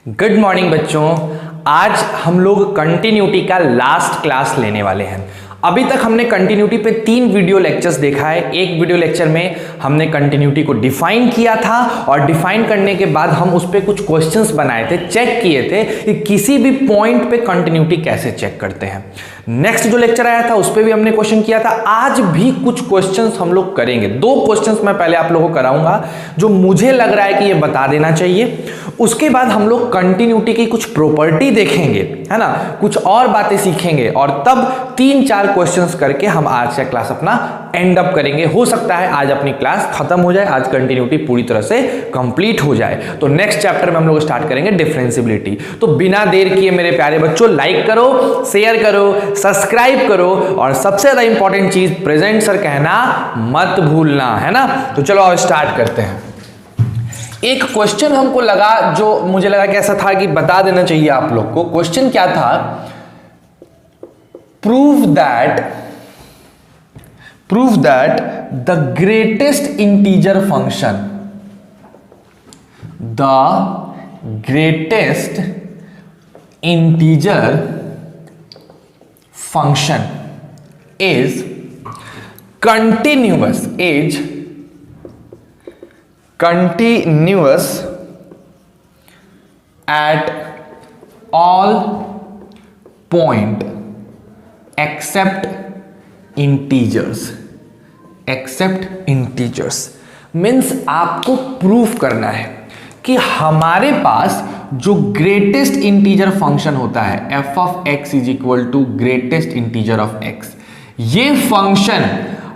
Good morning बच्चों। आज हम लोग कंटिन्यूटी का लास्ट क्लास लेने वाले हैं। अभी तक हमने कंटिन्यूटी पे 3 वीडियो लेक्चर्स देखा है। एक वीडियो लेक्चर में हमने कंटिन्यूटी को डिफाइन किया था और डिफाइन करने के बाद हम उस पर कुछ क्वेश्चंस बनाए थे, चेक किए थे कि किसी भी पॉइंट पे कंटिन्यूटी कैसे चेक करते हैं। नेक्स्ट जो लेक्चर आया था उस पर भी हमने क्वेश्चन किया था। आज भी कुछ क्वेश्चंस हम लोग करेंगे। 2 क्वेश्चंस मैं पहले आप लोगों को कराऊंगा जो मुझे लग रहा है कि ये बता देना चाहिए। उसके बाद हम लोग कंटिन्यूटी की कुछ प्रॉपर्टी देखेंगे, है ना, कुछ और बातें सीखेंगे और तब 3-4 क्वेश्चंस करके हम आज का क्लास अपना एंड अप करेंगे। हो सकता है आज अपनी क्लास खत्म हो जाए, आज कंटिन्यूटी पूरी तरह से कंप्लीट हो जाए। तो नेक्स्ट चैप्टर में हम लोग स्टार्ट करेंगे डिफरेंशिएबिलिटी। तो बिना देर किए मेरे प्यारे बच्चों, लाइक करो, शेयर करो, सब्सक्राइब करो और सबसे ज्यादा इंपॉर्टेंट चीज प्रेजेंट सर कहना मत भूलना, है ना। तो चलो अब स्टार्ट करते हैं। एक क्वेश्चन हमको लगा, जो मुझे लगा कि ऐसा था कि बता देना चाहिए आप लोग को। क्वेश्चन क्या था? Prove that the greatest integer function is continuous at all point except integers means आपको प्रूफ करना है कि हमारे पास जो ग्रेटेस्ट इंटीजर फंक्शन होता है f of x is equal to greatest integer of x, ये फंक्शन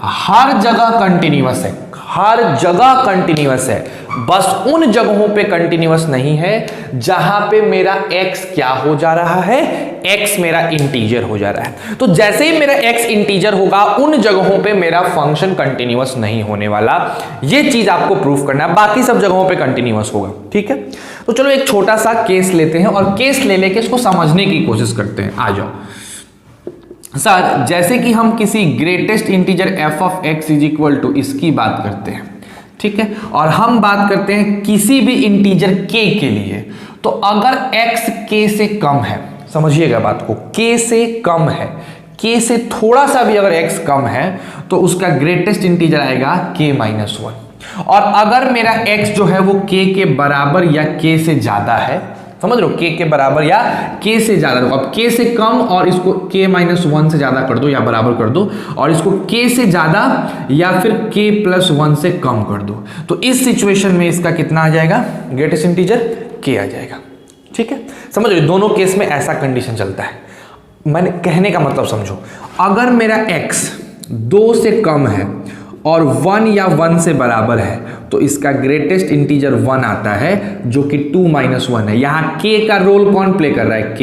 हर जगह कंटिन्यूअस है, हर जगह कंटिन्यूअस है। बस उन जगहों पे कंटिन्यूअस नहीं है जहां पे मेरा x क्या हो जा रहा है, x मेरा इंटीजर हो जा रहा है। तो जैसे ही मेरा x इंटीजर होगा उन जगहों पे मेरा फंक्शन कंटिन्यूअस नहीं होने वाला। ये चीज आपको प्रूफ करना है, बाकी सब जगहों पे कंटिन्यूअस होगा। ठीक है, तो चलो एक छोटा सा केस लेते हैं और केस ले लेके इसको समझने की कोशिश करते हैं। आ जाओ सर, जैसे कि हम किसी greatest integer f of x is equal to इसकी बात करते हैं, ठीक है, और हम बात करते हैं किसी भी इंटीजर k के लिए। तो अगर x k से कम है, समझिएगा बात को, k से कम है, k से थोड़ा सा भी अगर x कम है तो उसका ग्रेटेस्ट इंटीजर आएगा k-1। और अगर मेरा x जो है वो k के बराबर या k से ज्यादा है, समझ लो, k के बराबर या k से ज्यादा, अब k से कम और इसको k-1 से ज्यादा कर दो या बराबर कर दो, और इसको k से ज्यादा या फिर k+1 से कम कर दो, तो इस सिचुएशन में इसका कितना आ जाएगा? ग्रेटेस्ट इंटीजर k आ जाएगा। ठीक है, समझ लो, दोनों केस में ऐसा कंडीशन चलता है। मैंने कहने का मतलब समझो, अगर मेरा x 2 से कम है और 1 या 1 से बराबर है तो इसका ग्रेटेस्ट इंटीजर 1 आता है, जो कि 2-1 है। यहाँ k का रोल कौन प्ले कर रहा है? k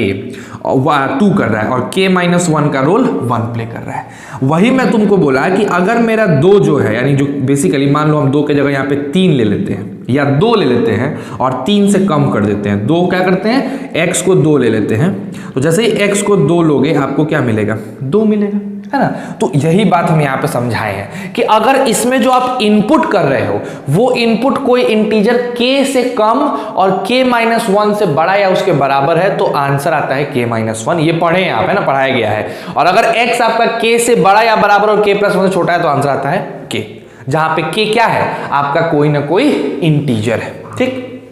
2 कर रहा है, और k-1 का रोल 1 प्ले कर रहा है। वही मैं तुमको बोला कि अगर मेरा 2 जो है, यानी जो बेसिकली मान लो हम 2 के जगह यहाँ पे 3 ले लेते हैं या 2 ले लेते हैं और 3 से कम कर देते हैं, 2 क्या करते हैं, x को 2 ले लेते हैं। तो जैसे ही x को 2 लोगे आपको क्या मिलेगा? 2 मिलेगा, है ना। तो यही बात हम यहाँ पे समझाए हैं कि अगर इसमें जो आप इनपुट कर रहे हो वो इनपुट कोई इंटीजर k से कम और k-1 से बड़ा या उसके बराबर है तो आंसर आता है k-1। ये पढ़े हैं आप, है ना, पढ़ाया गया है। और अगर x आपका k से बड़ा या बराबर और k+1 से छोटा है तो आंसर आता है k, जहां पे k क्या है? आपका कोई ना कोई इंटीजर है। ठीक,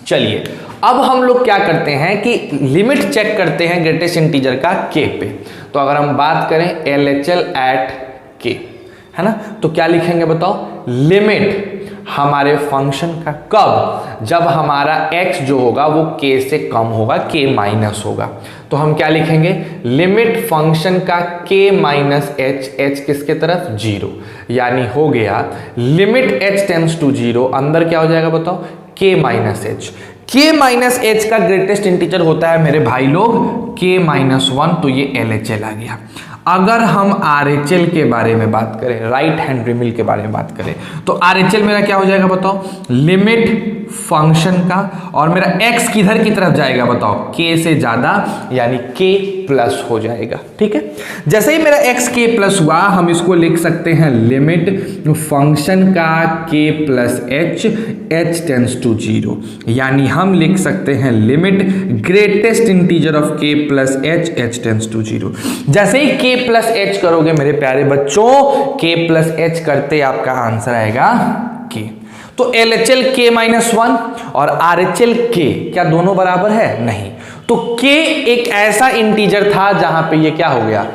चलिए अब हम लोग क्या करते हैं कि लिमिट चेक करते हैं ग्रेटेस्ट इंटीजर का k पे। तो अगर हम बात करें LHL at k, है ना, तो क्या लिखेंगे बताओ? लिमिट हमारे फंक्शन का कब? जब हमारा x जो होगा वो k से कम होगा, k- होगा। तो हम क्या लिखेंगे? लिमिट फंक्शन का k-h, h किसके तरफ? 0, यानी हो गया लिमिट h टेंड्स टू 0, अंदर क्या हो जाएगा बताओ? k-h। k-h का ग्रेटेस्ट इंटीजर होता है मेरे भाई लोग k-1, तो ये LHL आ गया। अगर हम RHL के बारे में बात करें, राइट हैंड रिमिल के बारे में बात करें, तो RHL मेरा क्या हो जाएगा बताओ, लिमिट फंक्शन का, और मेरा x किधर की तरफ जाएगा बताओ, k से ज्यादा, यानी k प्लस हो जाएगा। ठीक है, जैसे ही मेरा x k प्लस हुआ, हम इसको लिख सकते हैं लिमिट फंक्शन का k plus h tends to 0, यानी हम लिख सकते हैं limit greatest integer of k plus h tends to 0। जैसे ही k प्लस h करोगे मेरे प्यारे बच्चों, k प्लस h करते आपका आंसर आएगा k। तो LHL k माइनस 1 और RHL k क्या दोनों बराबर है? नहीं। तो k एक ऐसा इंटीजर था जहां पे ये क्या हो गया,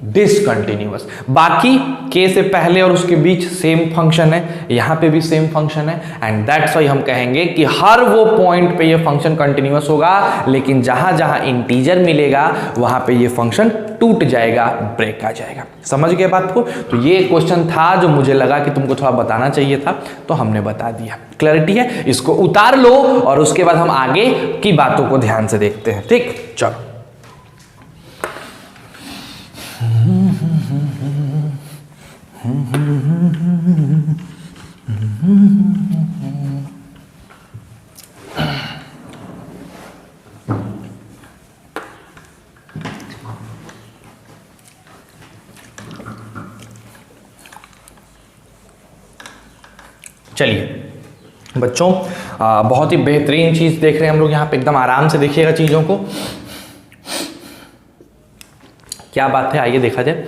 डिसकंटिन्यूअस। बाकी k से पहले और उसके बीच सेम फंक्शन है, यहां पे भी सेम फंक्शन है, एंड दैट्स व्हाई हम कहेंगे कि हर वो पॉइंट पे ये फंक्शन कंटिन्यूअस होगा, लेकिन जहां जहां इंटीजर मिलेगा वहां पे ये फंक्शन टूट जाएगा, ब्रेक आ जाएगा। समझ गए बात को? तो ये क्वेश्चन था जो मुझे लगा कि तुमको थोड़ा बताना चाहिए था, तो हमने बता दिया। क्लैरिटी है? इसको उतार लो और उसके बाद हम आगे की बातों को ध्यान से देखते हैं। ठीक, चलो। चलिए बच्चों, बहुत ही बेहतरीन चीज देख रहे हैं हम लोग यहाँ पे, एकदम आराम से देखिएगा चीजों को। क्या बात है, आइए देखा जाए।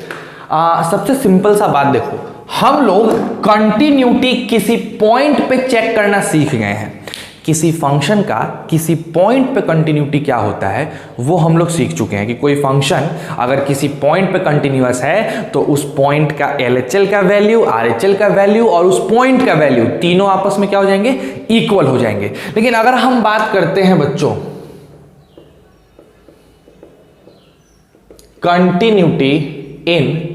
सबसे सिंपल सा बात देखो, हम लोग कंटिन्यूटी किसी पॉइंट पे चेक करना सीख गए हैं। किसी फंक्शन का किसी पॉइंट पे कंटिन्यूटी क्या होता है वो हम लोग सीख चुके हैं कि कोई फंक्शन अगर किसी पॉइंट पे कंटिन्यूअस है तो उस पॉइंट का LHL का वैल्यू, RHL का वैल्यू और उस पॉइंट का वैल्यू तीनों आपस में क्या हो जाएंगे, इक्वल हो जाएंगे। लेकिन अगर हम बात करते हैं बच्चों कंटिन्यूटी इन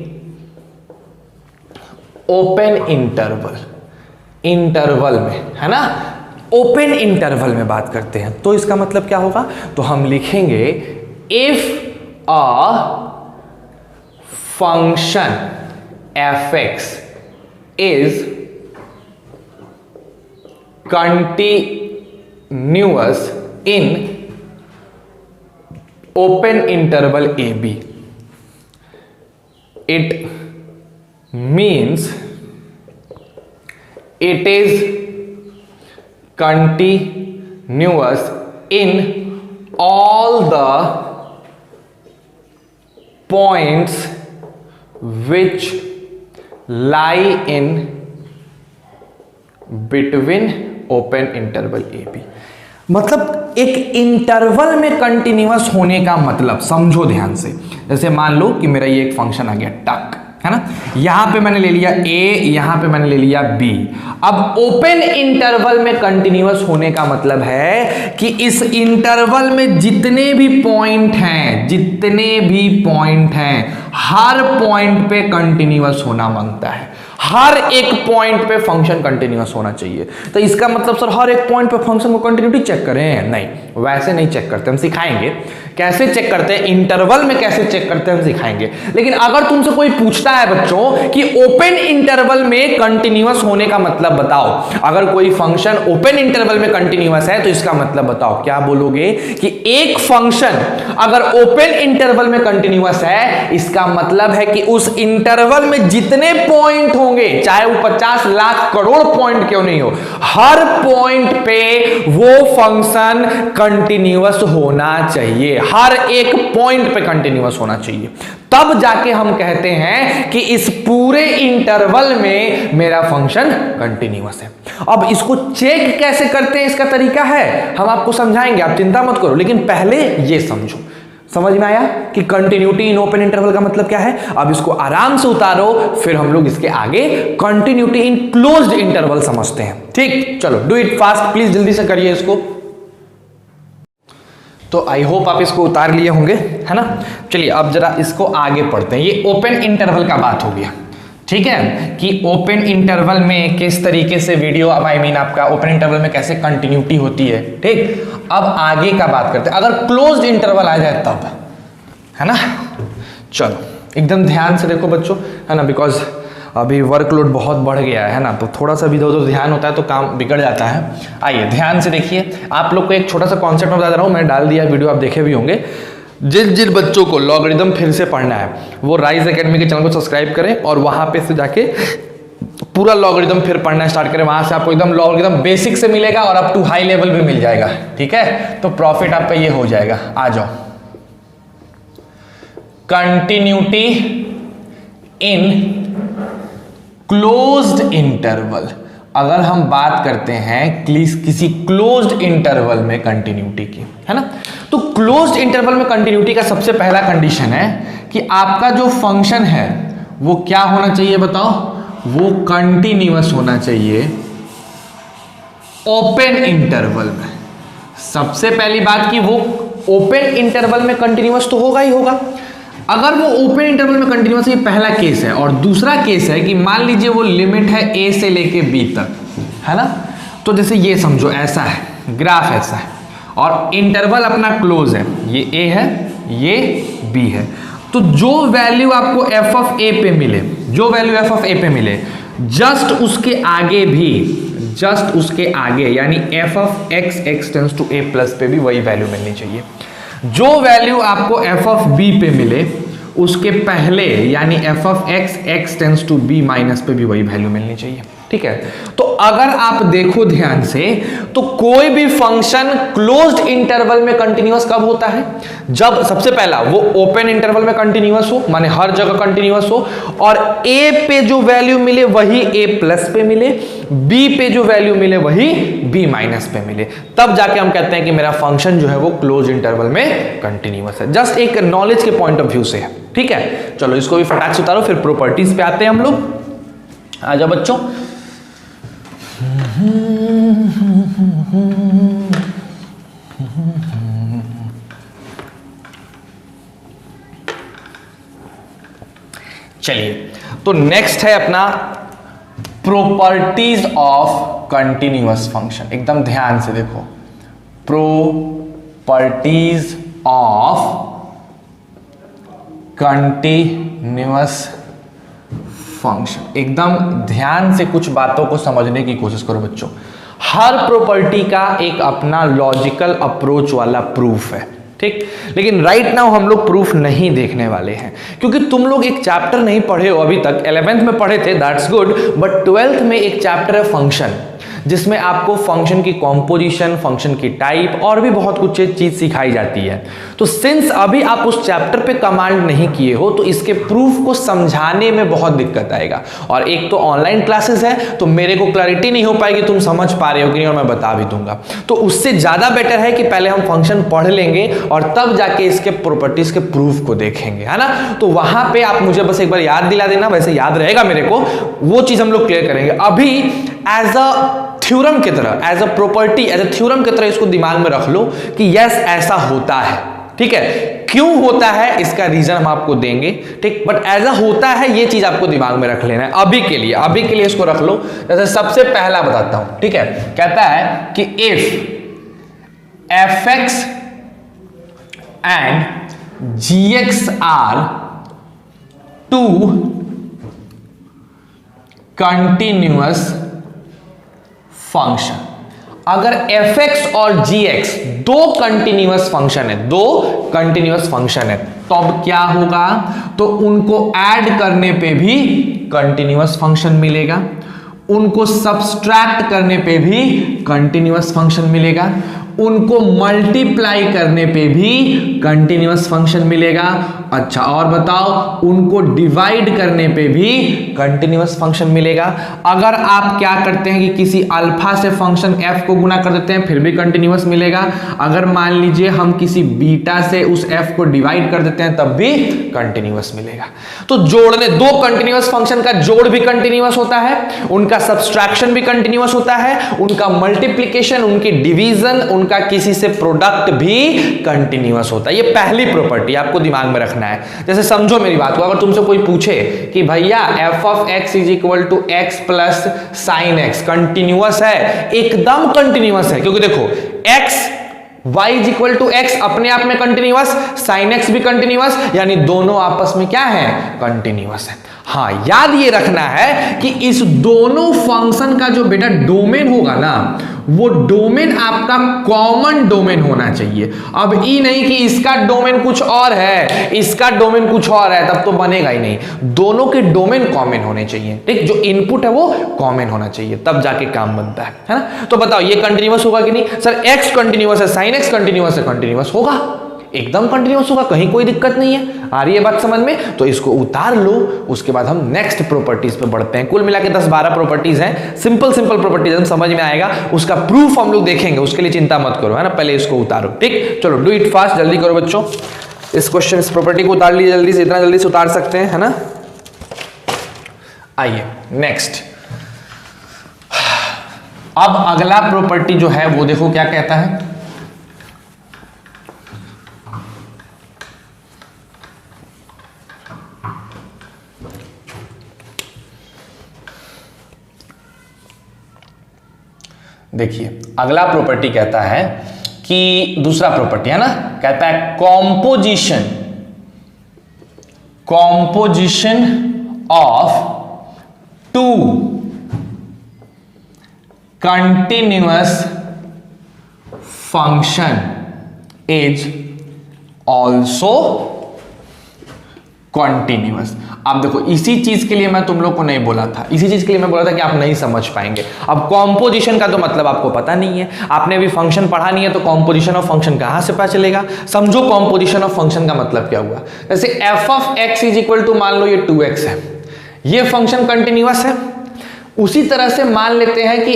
ओपन इंटरवल में, है ना, ओपन इंटरवल में बात करते हैं, तो इसका मतलब क्या होगा, तो हम लिखेंगे if a function fx is continuous in open interval ab, it means it is continuous in all the points which lie in between open interval AB। मतलब एक इंटरवल में कंटिन्यूअस होने का मतलब समझो ध्यान से। जैसे मान लो कि मेरा ये एक फंक्शन आ गया टक, है ना, यहां पे मैंने ले लिया a, यहां पे मैंने ले लिया b। अब ओपन इंटरवल में कंटिन्यूअस होने का मतलब है कि इस इंटरवल में जितने भी पॉइंट हैं हर पॉइंट पे कंटिन्यूअस होना मांगता है। हर एक पॉइंट पे फंक्शन कंटिन्यूअस होना चाहिए। तो इसका मतलब सर हर एक पॉइंट पे फंक्शन को कंटिन्यूटी चेक करें? नहीं, वैसे नहीं चेक करते, हम सिखाएंगे कैसे चेक करते हैं, इंटरवल में कैसे चेक करते हैं हम सिखाएंगे। लेकिन अगर तुमसे कोई पूछता है बच्चों कि ओपन इंटरवल में कंटिन्यूअस होने का मतलब बताओ, अगर कोई फंक्शन ओपन इंटरवल में कंटिन्यूअस है तो इसका मतलब बताओ, क्या बोलोगे कि एक फंक्शन अगर ओपन इंटरवल में कंटिन्यूअस है इसका मतलब है कि उस इंटरवल में जितने पॉइंट होंगे, चाहे वो 50 लाख करोड़ पॉइंट क्यों नहीं हो, हर पॉइंट पे वो फंक्शन कंटिन्यूअस होना चाहिए। हर एक पॉइंट पे कंटिन्यूअस होना चाहिए, तब जाके हम कहते हैं कि इस पूरे इंटरवल में मेरा फंक्शन कंटिन्यूअस है। अब इसको चेक कैसे करते हैं, इसका तरीका है, हम आपको समझाएंगे, आप चिंता मत करो। लेकिन पहले ये समझो, समझ में आया कि कंटिन्यूटी इन ओपन इंटरवल का मतलब क्या है? अब इसको आराम से उतारो, फिर हम लोग इसके आगे कंटिन्यूटी इन क्लोज्ड इंटरवल समझते हैं। ठीक, चलो डू इट फास्ट प्लीज, जल्दी से करिए इसको। तो आई होप आप इसको उतार लिए होंगे, है ना। चलिए अब जरा इसको आगे पढ़ते हैं। ये ओपन इंटरवल का बात हो गया, ठीक है, कि ओपन इंटरवल में किस तरीके से वीडियो, अब आई मीन आपका ओपन इंटरवल में कैसे कंटिन्यूटी होती है। ठीक, अब आगे का बात करते हैं, अगर क्लोज्ड इंटरवल आ जाए तब, है ना। चलो एकदम ध्यान से देखो बच्चों, है ना, बिकॉज अभी वर्कलोड बहुत बढ़ गया है ना, तो थोड़ा सा भी इधर उधर ध्यान होता है तो काम बिगड़ जाता है। आइए ध्यान से देखिए, आप लोग को एक छोटा सा कॉन्सेप्ट में बता रहा हूँ, मैंने डाल दिया वीडियो, आप देखे भी होंगे। जिन बच्चों को लॉगरिदम फिर से पढ़ना है वो राइज एकेडमी के चैनल को सब्सक्राइब करें और वहां पे से जाके पूरा लॉगरिदम फिर पढ़ना स्टार्ट करें। वहां से आपको एकदम लॉगरिदम बेसिक से मिलेगा और अप टू हाई लेवल भी मिल जाएगा, ठीक है। तो प्रॉफिट आप पे ये हो जाएगा। आ जाओ, कंटिन्यूटी इन क्लोज्ड इंटरवल। अगर हम बात करते हैं किसी क्लोज्ड इंटरवल में कंटिन्यूटी की, है ना, तो क्लोज्ड इंटरवल में कंटिन्यूटी का सबसे पहला कंडीशन है कि आपका जो फंक्शन है वो क्या होना चाहिए बताओ, वो कंटिन्यूअस होना चाहिए ओपन इंटरवल में। सबसे पहली बात कि वो ओपन इंटरवल में कंटिन्यूअस तो होगा ही होगा। अगर वो ओपन इंटरवल में कंटिन्यूअस है, ये पहला केस है। और दूसरा केस है कि मान लीजिए वो लिमिट है ए से लेके बी तक, है ना, तो जैसे ये समझो ऐसा है, ग्राफ ऐसा है और इंटरवल अपना क्लोज है, ये ए है ये बी है, तो जो वैल्यू आपको एफ ऑफ ए पे मिले, जो वैल्यू एफ ऑफ ए पे मिले, जस्ट उसके आगे यानी f of x x tends to a plus पे भी वही वैल्यू मिलनी चाहिए। जो वैल्यू आपको एफ ऑफ बी पे मिले उसके पहले यानी f of x x tends to b minus पे भी वही वैल्यू मिलनी चाहिए, ठीक है। तो अगर आप देखो ध्यान से तो कोई भी फंक्शन क्लोज्ड इंटरवल में कंटिन्यूअस कब होता है, जब सबसे पहला वो ओपन इंटरवल में कंटिन्यूअस हो, माने हर जगह कंटिन्यूअस हो, और ए पे जो वैल्यू मिले वही ए प्लस पे मिले, बी पे जो वैल्यू मिले वही बी माइनस पे मिले, तब जाके हम कहते हैं कि मेरा फंक्शन जो है वो क्लोज इंटरवल में कंटिन्यूअस है। जस्ट एक नॉलेज के पॉइंट ऑफ व्यू से है, ठीक है। चलो इसको भी फटाक से उतारो, फिर प्रॉपर्टीज पे आते हैं हम लोग। आ जाओ बच्चों, चलिए तो नेक्स्ट है अपना प्रॉपर्टीज ऑफ कंटिन्यूअस फंक्शन। एकदम ध्यान से देखो, प्रॉपर्टीज ऑफ कंटिन्यूअस फंक्शन। एकदम ध्यान से कुछ बातों को समझने की कोशिश करो बच्चों। हर प्रॉपर्टी का एक अपना लॉजिकल अप्रोच वाला प्रूफ है, ठीक। लेकिन राइट नाउ हम लोग प्रूफ नहीं देखने वाले हैं, क्योंकि तुम लोग एक चैप्टर नहीं पढ़े हो अभी तक। 11th में पढ़े थे, दैट्स गुड, बट 12th में एक चैप्टर है फंक्शन, जिसमें आपको फंक्शन की कॉम्पोजिशन, फंक्शन की टाइप और भी बहुत कुछ चीज सिखाई जाती है। तो सिंस अभी आप उस चैप्टर पे कमांड नहीं किए हो तो इसके प्रूफ को समझाने में बहुत दिक्कत आएगा। और एक तो ऑनलाइन क्लासेस है तो मेरे को क्लैरिटी नहीं हो पाएगी तुम समझ पा रहे हो कि नहीं, और मैं बता भी दूंगा। तो उससे ज्यादा बेटर है कि पहले हम फंक्शन पढ़ लेंगे और तब जाके इसके प्रॉपर्टीज के प्रूफ को देखेंगे, है ना। तो वहां पे आप मुझे बस एक बार याद दिला देना, वैसे याद रहेगा मेरे को, वो चीज हम लोग क्लियर करेंगे। अभी एज अ थ्योरम की तरह, as a property, as a theorem की तरह इसको दिमाग में रख लो कि यस ऐसा होता है, ठीक है। क्यों होता है इसका रीजन हम आपको देंगे, ठीक, बट एज अ होता है ये चीज आपको दिमाग में रख लेना है अभी के लिए इसको रख लो। जैसे सबसे पहला बताता हूं, ठीक है। कहता है कि if f x and g x are two continuous function, अगर fx और gx दो कंटिन्यूअस फंक्शन है, तो अब क्या होगा, तो उनको ऐड करने पे भी कंटिन्यूअस फंक्शन मिलेगा, उनको सब्सट्रैक्ट करने पे भी कंटिन्यूअस फंक्शन मिलेगा, उनको मल्टीप्लाई करने पे भी कंटिन्यूअस फंक्शन मिलेगा। अच्छा और बताओ, उनको डिवाइड करने पे भी कंटिन्यूअस फंक्शन मिलेगा। अगर आप क्या करते हैं कि किसी अल्फा से फंक्शन f को गुना कर देते हैं फिर भी कंटिन्यूअस मिलेगा। अगर मान लीजिए हम किसी बीटा से उस f को डिवाइड कर देते हैं तब भी कंटिन्यूअस मिलेगा। तो जोड़ने, दो कंटिन्यूअस फंक्शन का जोड़ भी कंटिन्यूअस होता है, उनका सब्सट्रैक्शन भी कंटिन्यूअस होता है, उनका मल्टीप्लीकेशन, उनकी डिवीजन, उनका किसी से प्रोडक्ट भी कंटिन्यूअस होता है। ये पहली प्रॉपर्टी आपको दिमाग में रखना है। जैसे समझो मेरी बात को, अगर तुमसे कोई पूछे कि भैया f of x is equal to x plus sine x continuous है, एकदम कंटिन्यूअस है, क्योंकि देखो x y is equal to x अपने आप में कंटिन्यूअस, साइन एक्स भी कंटिन्यूअस, यानी दोनों आपस में क्या है, कंटिन्यूअस है। हाँ, याद ये रखना है कि इस दोनों फंक्शन का जो बेटा डोमेन होगा ना, वो डोमेन आपका कॉमन डोमेन होना चाहिए। अब ई नहीं कि इसका डोमेन कुछ और है, इसका डोमेन कुछ और है, तब तो बनेगा ही नहीं। दोनों के डोमेन कॉमन होने चाहिए, ठीक, जो इनपुट है वो कॉमन होना चाहिए, तब जाके काम बनता है ना। तो बताओ ये कंटिन्यूअस होगा कि नहीं? सर एक्स कंटिन्यूअस है, साइन एक्स कंटिन्यूअस है, कंटिन्यूअस होगा, एकदम कंटिन्यूअस होगा, कहीं कोई दिक्कत नहीं है। आ रही है बात समझ में? तो इसको उतार लो, उसके बाद हम नेक्स्ट प्रॉपर्टीज पे बढ़ते हैं। कुल मिला के 10-12 प्रॉपर्टीज हैं, सिंपल प्रॉपर्टीज, हम समझ में आएगा, उसका प्रूफ हम लोग देखेंगे, उसके लिए चिंता मत करो, है ना। पहले इसको उतारो, ठीक, चलो डू इट फास्ट, जल्दी करो बच्चों। इस क्वेश्चन, इस प्रॉपर्टी को उतार लीजिए जल्दी से, इतना जल्दी से उतार सकते हैं, है ना। आइए नेक्स्ट, अब अगला प्रॉपर्टी जो है वो देखो क्या कहता है। देखिए अगला प्रॉपर्टी कहता है कि दूसरा प्रॉपर्टी है ना, कहता है composition of two continuous function is also continuous. अब देखो इसी चीज के लिए मैं तुम लोग को नहीं बोला था, इसी चीज के लिए मैं बोला था कि आप नहीं समझ पाएंगे। अब कॉम्पोजिशन का तो मतलब आपको पता नहीं है, आपने अभी फंक्शन पढ़ा नहीं है, तो कॉम्पोजिशन ऑफ फंक्शन कहां से पता चलेगा? समझो कॉम्पोजिशन ऑफ फंक्शन का मतलब क्या हुआ। जैसे f of x is equal to, मान लो ये 2x है, ये फंक्शन कंटिन्यूअस है। उसी तरह से मान लेते हैं कि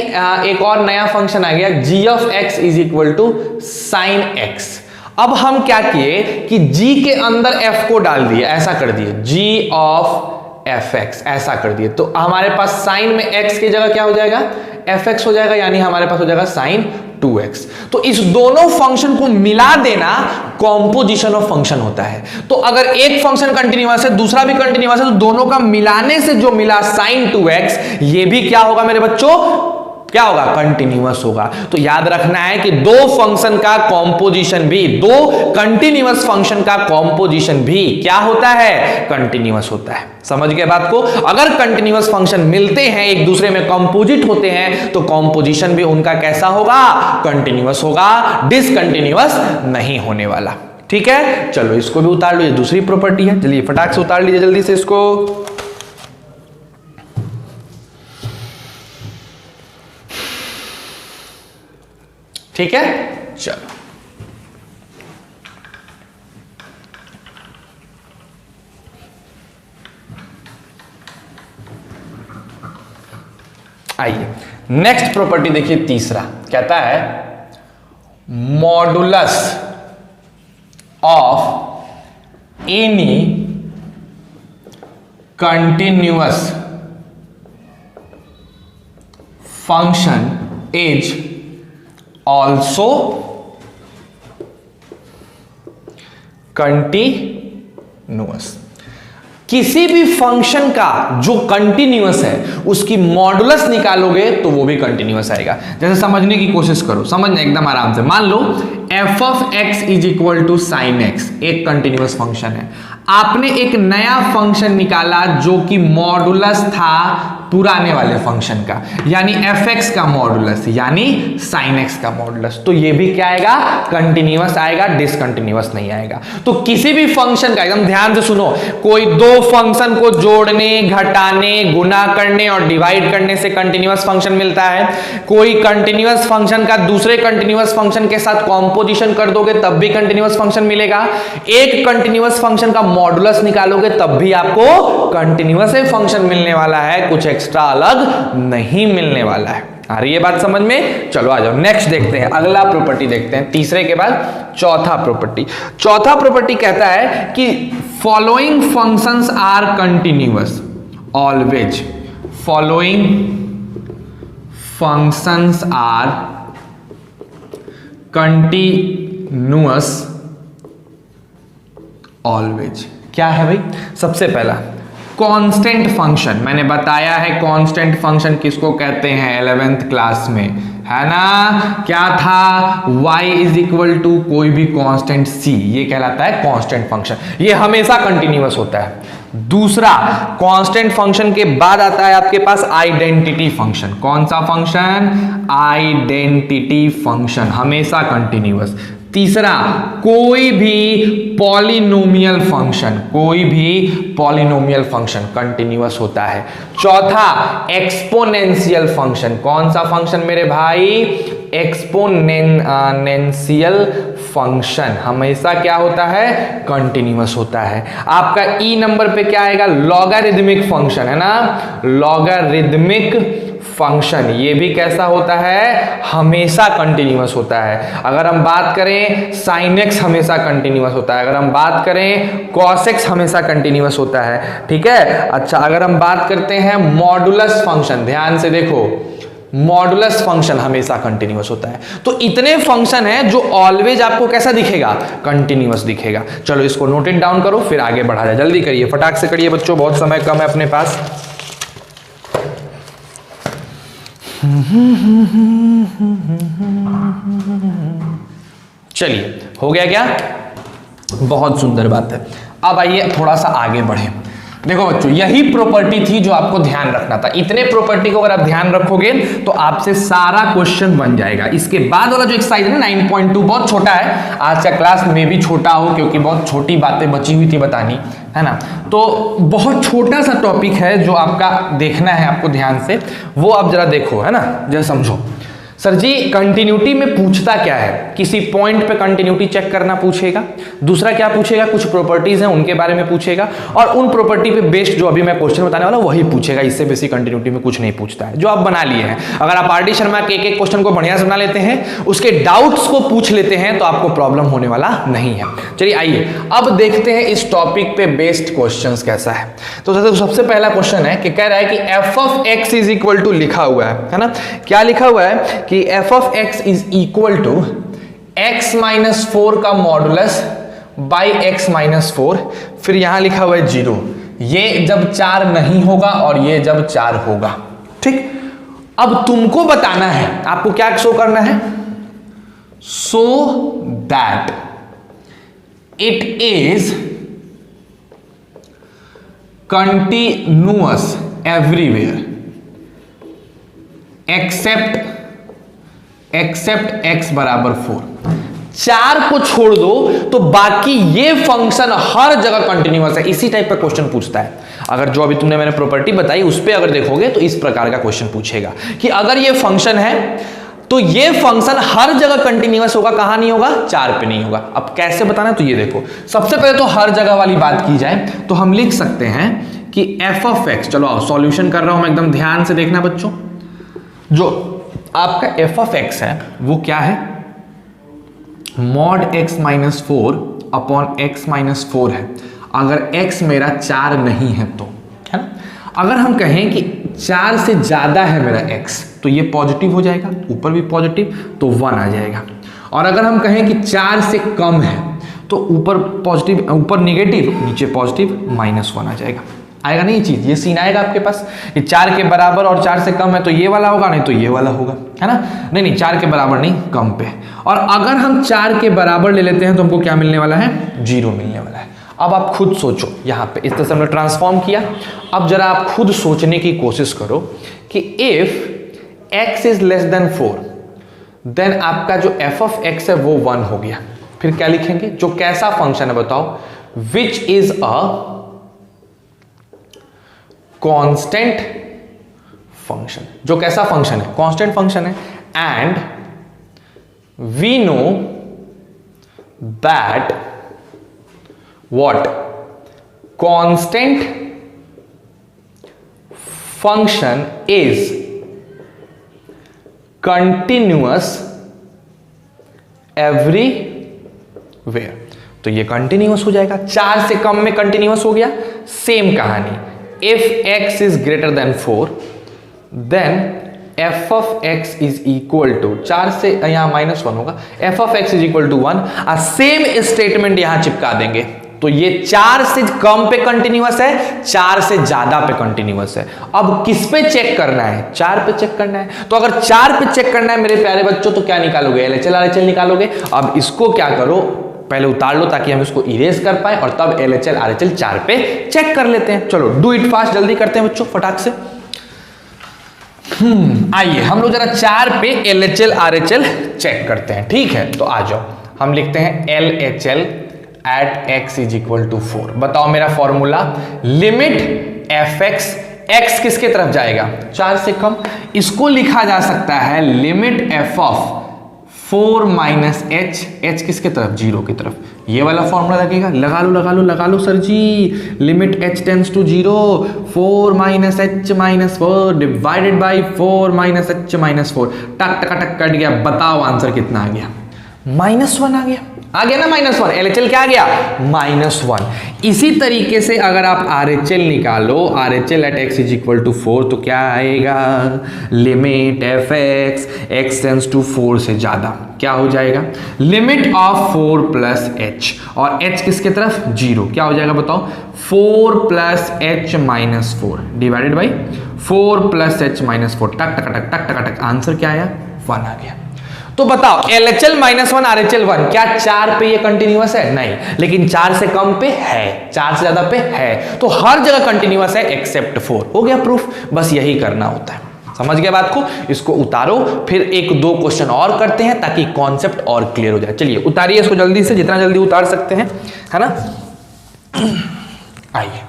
एक और नया फंक्शन आ गया, g of x is equal to sine x. अब हम क्या किए कि g के अंदर f को डाल दिए, ऐसा कर दिए, g ऑफ fx ऐसा कर दिए, तो हमारे पास साइन में x की जगह क्या हो जाएगा, fx हो जाएगा, यानी हमारे पास हो जाएगा साइन 2x। तो इस दोनों फंक्शन को मिला देना कॉम्पोजिशन ऑफ फंक्शन होता है। तो अगर एक फंक्शन कंटिन्यूअस है, दूसरा भी कंटिन्यूअस है, तो दोनों का मिलाने से जो मिला साइन 2x, ये भी क्या होगा मेरे बच्चों, क्या होगा, कंटिन्यूअस होगा। तो याद रखना है कि दो फंक्शन का कॉम्पोजिशन भी, दो कंटिन्यूअस फंक्शन का कॉम्पोजिशन भी क्या होता है, कंटिन्यूअस होता है। समझ गए बात को? अगर कंटिन्यूअस फंक्शन मिलते हैं, एक दूसरे में कंपोजिट होते हैं, तो कॉम्पोजिशन भी उनका कैसा होगा, कंटिन्यूअस होगा, डिसकंटिन्यूअस नहीं होने वाला। ठीक है, चलो इसको भी उतार लो, ये दूसरी प्रॉपर्टी है, चलिए फटाक से उतार लीजिए जल्दी से इसको। ठीक है, चलो आइए नेक्स्ट प्रॉपर्टी देखिए, तीसरा कहता है modulus of any continuous function is also continuous. किसी भी फंक्शन का जो कंटिन्यूअस है उसकी मॉडुलस निकालोगे तो वो भी कंटिन्यूअस आएगा। जैसे समझने की कोशिश करो, समझना एकदम आराम से। मान लो F of x is equal to sine X, एक कंटिन्यूअस फंक्शन है। आपने एक नया फंक्शन निकाला जो कि मॉडुलस था पुराने वाले फंक्शन का, यानी एफ एक्स का मॉडुलस यानी साइन एक्स का मॉडुलस, तो ये भी क्या आएगा, कंटिन्यूअस आएगा, डिसकंटिन्यूअस नहीं आएगा। तो किसी भी फंक्शन का, एकदम ध्यान से सुनो, कोई दो फंक्शन को जोड़ने, घटाने, गुना करने और डिवाइड करने से कंटिन्यूअस फंक्शन मिलता है। कोई कंटिन्यूअस फंक्शन का दूसरे कंटिन्यूअस फंक्शन के साथ कॉम्पोजिशन कर दोगे तब भी कंटिन्यूअस फंक्शन मिलेगा। एक कंटिन्यूअस फंक्शन का मॉडुलस निकालोगे तब भी आपको कंटिन्यूअस फंक्शन मिलने वाला है, कुछ एक्स्ट्रा अलग नहीं मिलने वाला है। आ रही है बात समझ में? चलो आ जाओ नेक्स्ट देखते हैं, अगला प्रॉपर्टी देखते हैं, तीसरे के बाद चौथा प्रॉपर्टी। चौथा प्रॉपर्टी कहता है कि following functions are continuous always, following functions are continuous always. क्या है भाई? सबसे पहला कांस्टेंट फंक्शन, मैंने बताया है कांस्टेंट फंक्शन किसको कहते हैं 11th क्लास में, है ना, क्या था, y इज इक्वल टू कोई भी कांस्टेंट c, ये कहलाता है कांस्टेंट फंक्शन, ये हमेशा कंटिन्यूअस होता है। दूसरा कांस्टेंट फंक्शन के बाद आता है आपके पास आइडेंटिटी फंक्शन। कौन सा फंक्शन, आइडेंटिटी फंक्शन, हमेशा कंटिन्यूअस। तीसरा कोई भी पॉलिनोमियल फंक्शन, कोई भी पॉलिनोमियल फंक्शन कंटिन्यूअस होता है। चौथा एक्सपोनेंशियल फंक्शन, कौन सा फंक्शन मेरे भाई, एक्सपोनेंशियल फंक्शन हमेशा क्या होता है, कंटिन्यूअस होता है। आपका ई नंबर पे क्या आएगा, लॉगरिदमिक फंक्शन, है ना, लॉगरिदमिक फंक्शन, ये भी कैसा होता है, हमेशा कंटिन्यूअस होता है। अगर हम बात करें साइन एक्स हमेशा कंटिन्यूअस होता है, अगर हम बात करें कॉस एक्स हमेशा कंटिन्यूअस होता है, ठीक है। अच्छा, अगर हम बात करते हैं मॉडुलस फंक्शन, ध्यान से देखो, मॉडुलस फंक्शन हमेशा कंटिन्यूअस होता है। तो इतने फंक्शन हैं जो ऑलवेज आपको कैसा दिखेगा, कंटिन्यूअस दिखेगा। चलो इसको नोटेड डाउन करो, फिर आगे बढ़ा जाए। जल्दी करिए, फटाक से करिए बच्चों, बहुत समय कम है अपने पास। चलिए, हो गया क्या, बहुत सुंदर बात है। अब आइए थोड़ा सा आगे बढ़े। देखो बच्चों, यही प्रॉपर्टी थी जो आपको ध्यान रखना था। इतने प्रॉपर्टी को अगर आप ध्यान रखोगे तो आपसे सारा क्वेश्चन बन जाएगा। इसके बाद वाला जो एक्सरसाइज है ना 9.2 बहुत छोटा है, आज का क्लास में भी छोटा हो क्योंकि बहुत छोटी बातें बची हुई थी बतानी, है ना। तो बहुत छोटा सा टॉपिक है जो आपका देखना है आपको ध्यान से, वो आप जरा देखो, है ना, जरा समझो। सर जी कंटिन्यूटी में पूछता क्या है, किसी पॉइंट पे कंटिन्यूटी चेक करना पूछेगा, दूसरा क्या पूछेगा, कुछ प्रॉपर्टीज हैं उनके बारे में पूछेगा, और उन प्रॉपर्टी पे बेस्ड जो अभी मैं क्वेश्चन बताने वाला वही पूछेगा। इससे बेसिक कंटिन्यूटी में कुछ नहीं पूछता है, जो आप बना लिए हैं। अगर आप आर डी शर्मा के एक क्वेश्चन को बढ़िया से बना लेते हैं, उसके डाउट्स को पूछ लेते हैं, तो आपको प्रॉब्लम होने वाला नहीं है। चलिए आइए अब देखते हैं इस टॉपिक पे बेस्ड क्वेश्चन कैसा है। तो सबसे पहला क्वेश्चन है कि कह रहा है कि f of x is equal to लिखा हुआ है ना, क्या लिखा हुआ है कि f of x is equal to x minus 4 का मॉडुलस बाई x माइनस 4, फिर यहां लिखा हुआ है 0, ये जब 4 नहीं होगा और ये जब 4 होगा, ठीक। अब तुमको बताना है, आपको क्या शो करना है, so that it is continuous everywhere except x बराबर 4। 4 को छोड़ दो तो बाकी ये फंक्शन हर जगह कंटिन्यूअस है। इसी टाइप का क्वेश्चन पूछता है। अगर जो अभी तुमने मैंने प्रॉपर्टी बताई उस पर अगर देखोगे तो इस प्रकार का क्वेश्चन पूछेगा कि अगर ये फंक्शन है तो ये फंक्शन हर जगह कंटिन्यूअस होगा, कहां नहीं होगा, 4 पे नहीं होगा। अब कैसे बताना है, तो ये देखो, सबसे पहले तो हर जगह वाली बात की जाए तो हम लिख सकते हैं कि f ऑफ x, चलो आओ सॉल्यूशन कर रहा हूं मैं, एकदम ध्यान से देखना बच्चों। जो आपका f ऑफ x है वो क्या है, mod x minus 4 upon x minus 4 है। अगर x मेरा 4 नहीं है तो, है ना। अगर हम कहें कि 4 से ज्यादा है मेरा x तो ये पॉजिटिव हो जाएगा, ऊपर भी पॉजिटिव तो 1 आ जाएगा। और अगर हम कहें कि 4 से कम है तो ऊपर पॉजिटिव, ऊपर नेगेटिव, नीचे पॉजिटिव, -1 आ जाएगा। आएगा नहीं ये चीज, ये सीन आएगा आपके पास कि 4 के बराबर और 4 से कम है तो ये वाला होगा, नहीं तो ये वाला होगा, है ना। नहीं 4 के बराबर नहीं, कम पे। और अगर हम 4 के बराबर ले लेते हैं तो हमको क्या मिलने वाला है, 0 मिलने वाला है। अब आप खुद सोचो, यहाँ पे इस तरह से हमने ट्रांसफॉर्म किया। अब जरा आप खुद सोचने की कोशिश करो कि if x is less than 4 then आपका जो f ऑफ x है वो 1 हो गया। फिर क्या लिखेंगे, जो कैसा फंक्शन है बताओ, which is a constant function. जो कैसा फंक्शन है, कांस्टेंट फंक्शन है। And we know that what, constant function is continuous everywhere. तो ये कंटिन्यूअस हो जाएगा, 4 से कम में कंटिन्यूअस हो गया। सेम कहानी, if x is greater than 4 then f of x is equal to, 4 से यहां -1 होगा, f of x is equal to 1। Same statement यहां चिपका देंगे तो ये 4 से कम पे कंटिन्यूअस है, 4 से ज्यादा पे कंटिन्यूअस है। अब किस पे चेक करना है? 4 पे चेक करना है। तो अगर 4 पे चेक करना है मेरे प्यारे बच्चों, तो क्या निकालोगे? LHL RHL निकालोगे। अब इसको क्या करो, पहले उतार लो ताकि हम इसको इरेज कर पाए, और तब LHL RHL 4 पे चेक कर लेते हैं। चलो डू इट फास्ट, जल्दी करते हैं बच्चों फटाक से। आइए हम लोग जरा 4 पे LHL RHL चेक करते हैं, ठीक है? तो आ जाओ, हम लिखते हैं LHL at x is equal to 4। बताओ मेरा फॉर्मूला, लिमिट fx, x किसके तरफ जाएगा? 4 से कम। इसको लिखा जा सकता है limit f of 4 minus H, H किसके तरफ? 0 की तरफ। ये वाला फॉर्मूला लगेगा, लगा लो लगा लो लगा लो सर जी। Limit h tends to 0, 4 minus H minus 4 divided by 4 minus H minus 4। टक टक टक कट गया। बताओ आंसर कितना आ गया? -1 आ गया। आ गया ना -1। LHL क्या आ गया? -1। इसी तरीके से अगर आप RHL निकालो, RHL at x is equal to 4, तो क्या आएगा? Limit fx, x tends to 4 से ज्यादा, क्या हो जाएगा? लिमिट ऑफ 4 प्लस एच, और h किसके तरफ? 0। क्या हो जाएगा बताओ? 4 plus H minus 4 divided by 4 plus H minus 4। टक टक टक टक टक टक, आंसर क्या आया? 1 आ गया। तो बताओ LHL -1 RHL 1, क्या 4 पे ये कंटिन्यूअस है? नहीं, लेकिन 4 से कम पे है, 4 से ज्यादा पे है, तो हर जगह कंटिन्यूअस है एक्सेप्ट 4। हो गया प्रूफ। बस यही करना होता है। समझ गए बात को? इसको उतारो, फिर 1-2 क्वेश्चन और करते हैं ताकि कॉन्सेप्ट और क्लियर हो जाए। चलिए उतारिए इसको जल्दी से, जितना जल्दी उतार सकते हैं, है ना? आइए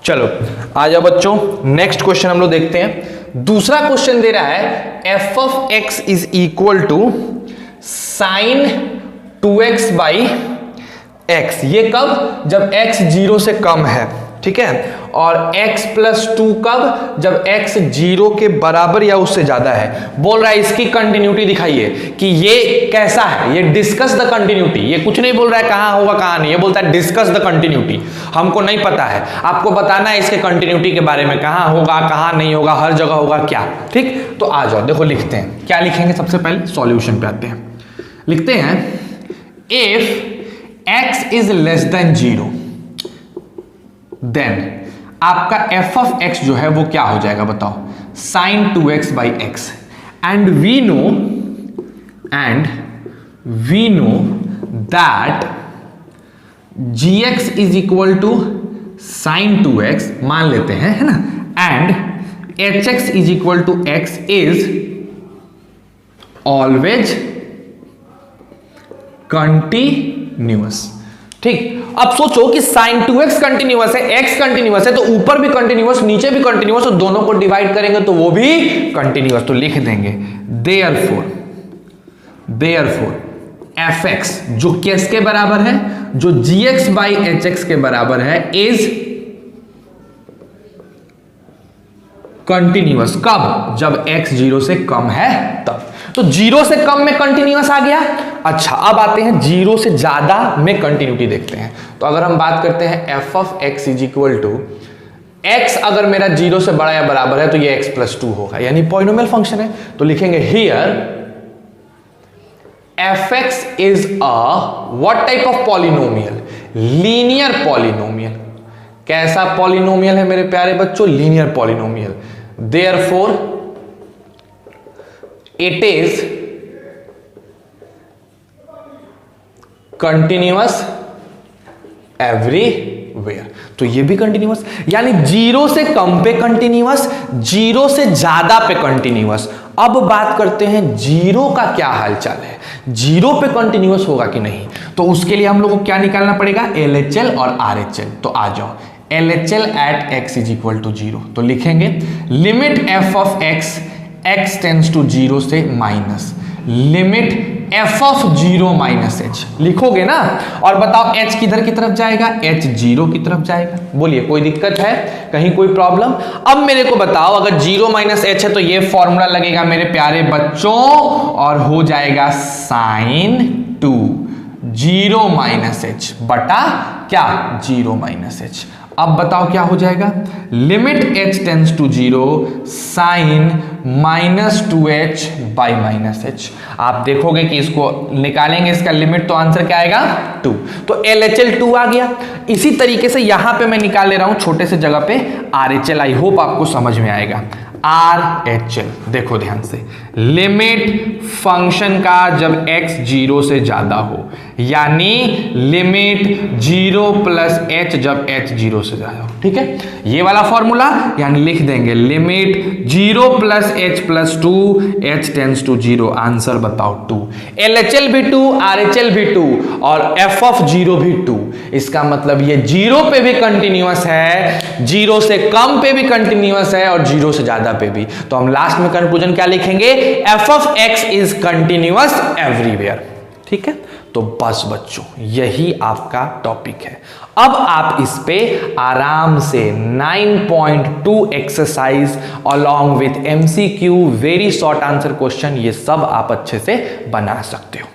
चलो आ जाओ बच्चों, नेक्स्ट क्वेश्चन हम लोग देखते हैं। दूसरा क्वेश्चन दे रहा है f of x is equal to sine 2x by x। ये कब? जब x 0 से कम है, ठीक है? और x प्लस 2 कब? जब x 0 के बराबर या उससे ज्यादा है। बोल रहा है इसकी कंटिन्यूटी दिखाइए कि ये कैसा है। ये डिस्कस द कंटिन्यूटी। ये कुछ नहीं बोल रहा है कहां होगा कहां नहीं, ये बोलता है डिस्कस द कंटिन्यूटी। हमको नहीं पता है, आपको बताना है इसके कंटिन्यूटी के बारे में, कहां होगा कहां नहीं होगा, हर जगह होगा क्या, ठीक? तो आ जाओ देखो लिखते हैं। क्या लिखेंगे? सबसे पहले सॉल्यूशन पे आते हैं। लिखते हैं if x is less then 0 then आपका f ऑफ x जो है वो क्या हो जाएगा बताओ? Sine 2x by x. And we know that gx is equal to sine 2x, मान लेते हैं, है ना? And hx is equal to x is always continuous, ठीक? अब सोचो कि sin 2x कंटिन्यूअस है, x कंटिन्यूअस है, तो ऊपर भी कंटिन्यूअस नीचे भी कंटिन्यूअस, तो दोनों को डिवाइड करेंगे तो वो भी कंटिन्यूअस। तो लिख देंगे देयरफॉर fx जो किसके बराबर है? जो gx बाई hx के बराबर है, इज कंटिन्यूअस। कब? जब x 0 से कम है तब। तो 0 से कम में कंटिन्यूअस आ गया। अच्छा, अब आते हैं 0 से ज्यादा में कंटिन्यूटी देखते हैं। तो अगर हम बात करते हैं f of x is equal to x, अगर मेरा 0 से बड़ा या बराबर है तो ये x प्लस 2 होगा, यानी पॉलिनोमियल फंक्शन है। तो लिखेंगे here fx is a what type of polynomial? Linear polynomial. कैसा पॉलिनोमियल है मेरे प्यारे बच्चों? Linear polynomial. Therefore it is continuous everywhere. तो ये भी कंटिन्यूअस, यानी 0 से कम पे कंटिन्यूअस, 0 से ज्यादा पे कंटिन्यूअस। अब बात करते हैं 0 का क्या हालचाल है, 0 पे कंटिन्यूअस होगा कि नहीं। तो उसके लिए हम लोग को क्या निकालना पड़ेगा? LHL और RHL। तो आ जाओ, LHL at x is equal to 0। तो लिखेंगे limit f of x, x tends to 0 से minus, limit f of 0 minus h लिखोगे ना, और बताओ एच किधर की तरफ जाएगा, एच 0 की तरफ जाएगा। बोलिए कोई दिक्कत है, कहीं कोई प्रॉब्लम? अब मेरे को बताओ अगर 0 माइनस एच है तो ये फॉर्मूला लगेगा मेरे प्यारे बच्चों, और हो जाएगा साइन 2 0 माइनस एच बटा क्या 0 माइनस एच। अब बताओ क्या हो जाएगा, limit h tends to 0 sine -2h by -h। आप देखोगे कि इसको निकालेंगे इसका लिमिट तो आंसर क्या आएगा 2, तो LHL 2 आ गया। इसी तरीके से यहां पे मैं निकाल ले रहा हूं छोटे से जगह पे RHL, आई होप आपको समझ में आएगा। RHL देखो ध्यान से, लिमिट फंक्शन का जब x 0 से ज्यादा हो, यानी लिमिट 0 प्लस h जब h 0 से ज्यादा हो, ठीक है, ये वाला फॉर्मूला, यानी लिख देंगे limit 0 plus h plus 2 h tends to 0, answer बताओ 2। LHL भी 2, RHL भी 2 और f ऑफ 0 भी 2। इसका मतलब ये 0 पे भी कंटिन्यूअस है, 0 से कम पे भी कंटिन्यूअस है और 0 से ज्यादा पे भी। तो हम लास्ट में कंक्लूजन क्या लिखेंगे, f of x is continuous everywhere. ठीक है, तो बस बच्चों यही आपका टॉपिक है। अब आप इस पे आराम से 9.2 exercise along with MCQ, very short answer question, ये सब आप अच्छे से बना सकते हो।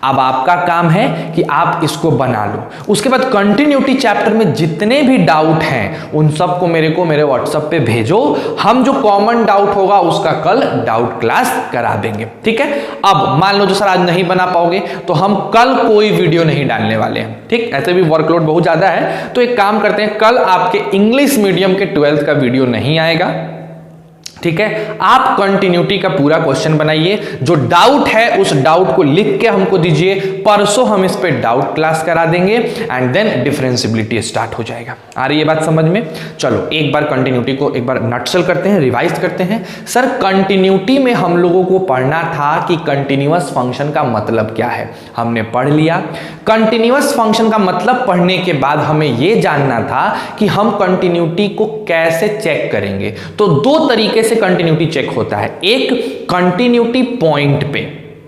अब आपका काम है कि आप इसको बना लो। उसके बाद कंटिन्यूटी चैप्टर में जितने भी डाउट हैं उन सबको मेरे व्हाट्सएप पे भेजो, हम जो कॉमन डाउट होगा उसका कल डाउट क्लास करा देंगे। ठीक है, अब मान लो जो सर आज नहीं बना पाओगे तो हम कल कोई वीडियो नहीं डालने वाले हैं। ठीक, ऐसे भी वर्कलोड बहुत ज्यादा है, तो एक काम करते हैं, कल आपके इंग्लिश मीडियम के 12th का वीडियो नहीं आएगा। ठीक है, आप कंटिन्यूटी का पूरा क्वेश्चन बनाइए, जो डाउट है उस डाउट को लिख के हमको दीजिए, परसों हम इस पे डाउट क्लास करा देंगे एंड देन डिफरेंशिएबिलिटी स्टार्ट हो जाएगा। आ रही है बात समझ में? चलो एक बार कंटिन्यूटी को एक बार नटशल करते हैं, रिवाइज करते हैं। सर कंटिन्यूटी में हम लोगों को पढ़ना था कि कंटिन्यूअस फंक्शन का मतलब क्या है, हमने पढ़ लिया। कंटिन्यूअस फंक्शन का मतलब पढ़ने के बाद हमें यह जानना था कि हम कंटिन्यूटी को कैसे चेक करेंगे। तो दो तरीके से कंटिन्यूटी चेक होता है, एक कंटिन्यूटी पॉइंट पे,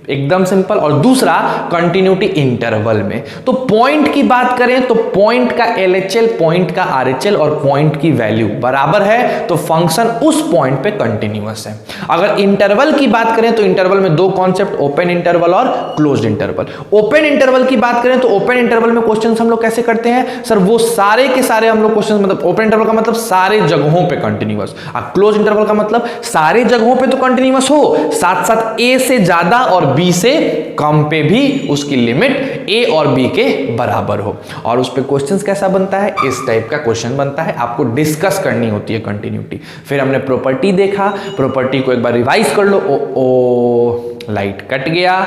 एकदम सिंपल, और दूसरा कंटिन्यूटी इंटरवल में। तो पॉइंट की बात करें तो पॉइंट का LHL, पॉइंट का RHL और पॉइंट की वैल्यू बराबर है तो फंक्शन उस पॉइंट पे कंटिन्यूअस है। अगर इंटरवल की बात करें तो इंटरवल में दो कॉन्सेप्ट, ओपन इंटरवल और क्लोज्ड इंटरवल। ओपन इंटरवल की बात करें तो ओपन इंटरवल में क्वेश्चन हम लोग कैसे करते हैं सर, वो सारे के सारे हम लोग क्वेश्चन, मतलब ओपन इंटरवल का मतलब सारे जगहों पे कंटिन्यूअस, और क्लोज इंटरवल का मतलब सारे जगहों पे तो कंटिन्यूअस हो, साथ साथ A से ज्यादा और B से कम पे भी उसकी लिमिट A और B के बराबर हो। और उस पे क्वेश्चंस कैसा बनता है, इस टाइप का क्वेश्चन बनता है, आपको डिस्कस करनी होती है कंटिन्यूटी। फिर हमने प्रॉपर्टी देखा, प्रॉपर्टी को एक बार रिवाइज कर लो। ओ लाइट कट गया,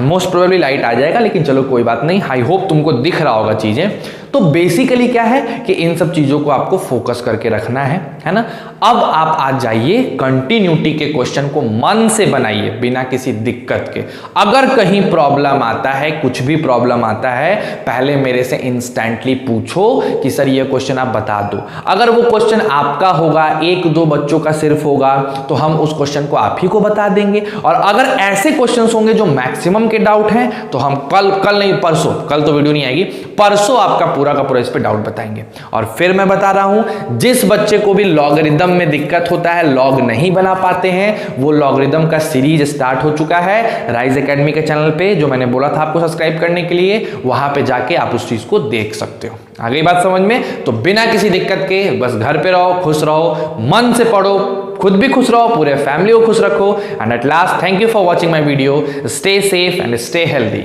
मोस्ट प्रोबेबली लाइट आ जाएगा, लेकिन चलो कोई बात नहीं, आई होप तुमको दिख रहा होगा चीजें। तो बेसिकली क्या है कि इन सब चीजों को आपको फोकस करके रखना है ना। अब आप आ जाइए कंटिन्यूटी के क्वेश्चन को मन से बनाइए बिना किसी दिक्कत के। अगर कहीं प्रॉब्लम आता है, कुछ भी प्रॉब्लम आता है, पहले मेरे से इंस्टेंटली पूछो कि सर ये क्वेश्चन आप बता दो। अगर वो क्वेश्चन आपका होगा, एक दो बच्चों का सिर्फ होगा, तो हम उस क्वेश्चन को आप ही को बता देंगे। और अगर ऐसे क्वेश्चन होंगे जो मैक्सिमम के डाउट हैं, तो हम कल नहीं परसों, कल तो वीडियो नहीं आएगी, परसों आपका पूरा का पूरा इस पे डाउट बताएंगे। और फिर मैं बता रहा हूं, जिस बच्चे को भी लॉगरिदम में दिक्कत होता है, लॉग नहीं बना पाते हैं, वो लॉगरिदम का सीरीज स्टार्ट हो चुका है राइज एकेडमी के चैनल पे, जो मैंने बोला था आपको सब्सक्राइब करने के लिए, वहां पे जाके आप उस चीज को देख सकते हो। आ गई बात समझ में? तो बिना किसी दिक्कत के बस घर पे रहो, खुश रहो, मन से पढ़ो, खुद भी खुश रहो, पूरे फैमिली को खुश रखो। And at last, thank you for watching my video. Stay safe and stay healthy.